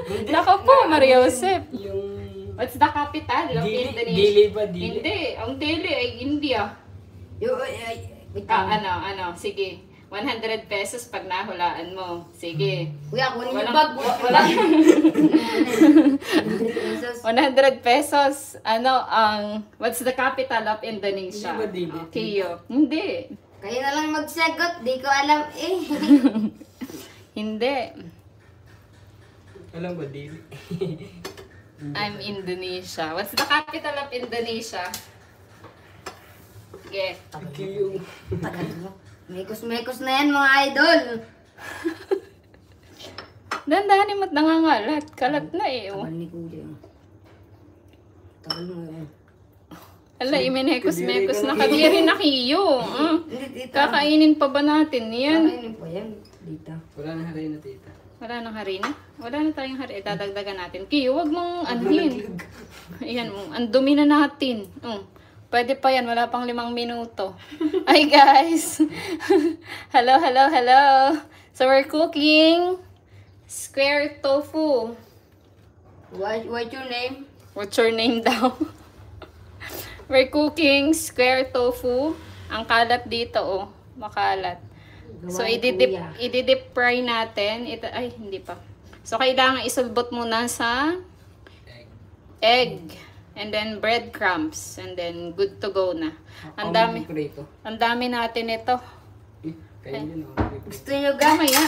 Nako po, Maria Josep. Yung... What's the capital of Indonesia? Dili ba? Dili? Hindi. Ang Delhi ay India. Sige. 100 pesos pag nahulaan mo. Sige. Kuya, kunin yung Walang- bag. Wala. Pesos. 100 pesos. What's the capital of Indonesia? Hindi ba Dili? Kiyo. Hindi. Kayo na lang magsagot. Di ko alam eh. Hindi. Alam ba, Dili? I'm Indonesia. What's the capital of Indonesia? Sige. Yung... Tagal mo. Mekos-mekos na yan mga idol. Dandahanin mo't nangangalat. Kalat na eh. Oh. Tagal ni Kuya. Tagal mo yan. Ala, iminekos-mekos na kadiri na kiyo. Hindi, tita. Kakainin pa ba natin yan? Kakainin po yan. Dita. Wala na rin na, tita. Wala nang harina? Wala na tayong harina. Dadagdagan natin. Kiyo, wag mong anuhin. Ayan, ang dumi na natin. Pwede pa yan. Wala pang 5 minuto. Hi guys! Hello, hello, hello! So we're cooking square tofu. What's your name? What's your name daw? We're cooking square tofu. Ang kalat dito, oh. Makalat. So, i-deep fry natin. Ay, hindi pa. So, kailangan isulbot muna sa egg. And then, breadcrumbs. And then, good to go na. Ang dami natin ito. Kayo yun, Gusto nyo ga? Mamaya.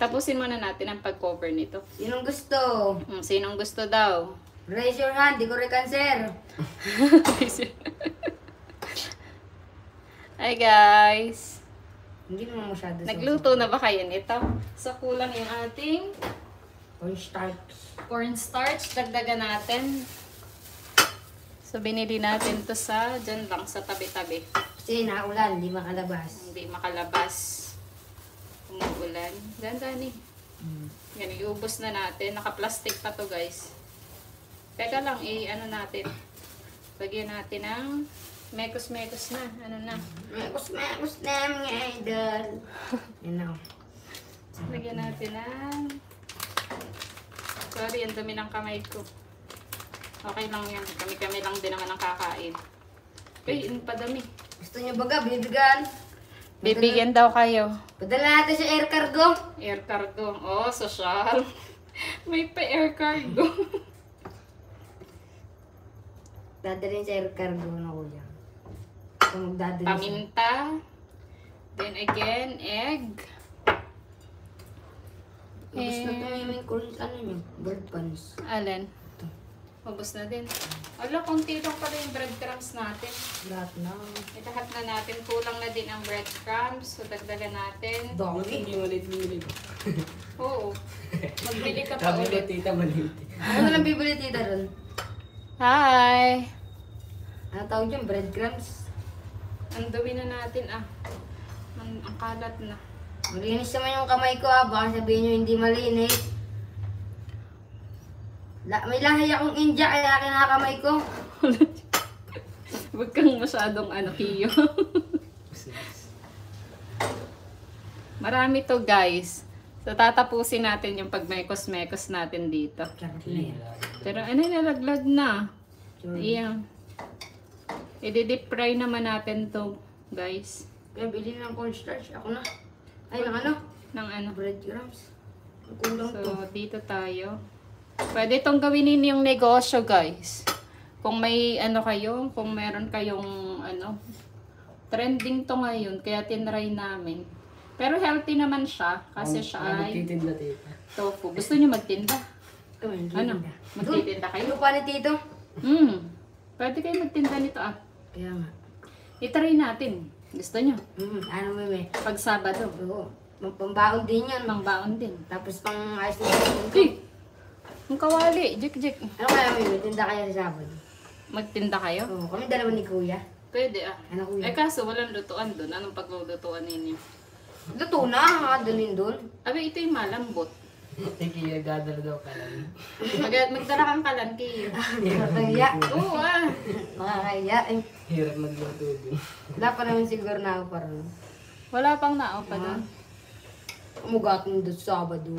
Tapusin muna natin ang pag-cover nito. Sinong gusto? Sinong gusto daw? Raise your hand. Di ko rin cancer. Hi guys! Hindi naman masyado. Nagluto na ba kayo nito? So, kulang yung ating cornstarch. Dagdagan natin. So, binili natin to dyan lang sa tabi-tabi. Kasi naulan, hindi makalabas. Hindi makalabas. Umuulan. Ganda ni. Yan, iubos na natin. Naka-plastic pa to guys. Teka lang, ano natin. Lagyan natin ng mekos-mekos na. Ano na? Mekos na mga idol. Yan na. Lagyan natin ng... Sorry, ang dami ng kamay ko. Okay lang yan. Kami-kami lang din naman ang kakain. Uy, ang padami. Gusto niyo baga, bibigyan? Bibigyan daw kayo. Padala natin sa air cargo. Air cargo. Oh, social. May pa air cargo. Dadalhin sa air cargo na kuya. Kung magdadalhin Paminta. Then again, egg. Ubus na ito yung corn, ano yun? Bird pans. Alin? Ubus na din. Ala, konti lang pala yung breadcrumbs natin. Lahat na. Lahat na natin. Kulang na din ang breadcrumbs. So, dagdagan natin. Bakit hindi maliit? Oo. Magbili ka pa Sabi ulit. ko, tita, maliit. Ano lang bibili tita ron? Hi! Ano tawag dyan? Breadcrumbs? Ang dumi na natin Ang kalat na. Malinis naman yung kamay ko baka sabihin nyo hindi malinis. May lahi akong India kaya kinakamay ko. Huwag kang masyadong Kiyo. Marami to guys. So tatapusin natin yung pagmekos-mekos natin dito. Pero nalaglag na. Ayan. I-deep fry naman natin to guys. Kaya bilhin ng cornstarch. Ako na. Ay, ng breadcrumbs. Kulang to. So dito tayo. Pwede itong gawinin yung negosyo guys. Kung may kung meron kayong trending to ngayon, kaya tinry namin. Pero healthy naman siya kasi siya ay Magtitinda, tita. tofu. Gusto niyo magtinda? Ano? Magtitinda kayo? Lupa ni Tito. Pwede kayo magtinda nito Kaya nga. I-try natin. Gusto niyo? Ano may? Pag Sabado. Oo. Pambaon din yan. Mangbaon din. Tapos pang ayos na din ko. Ang kawali. Jik. Ano kaya may tinda kaya sa Sabado? Magtinda kayo? Oo. Kami dalawa ni Kuya. Pwede Ano kuya? kaso walang lutuan doon. Anong paglulutuan ninyo? Luto na. Dalhin doon. Abe, ito yung malambot. Kaya gadala daw ka lang. Magdala kang kalan kayo. Nakakaya. Oo Nakakaya. Hirap magluto din. Wala pa naman siguro na ako parang. Wala pang nao pa doon. Umugat mo doon sa Sabado.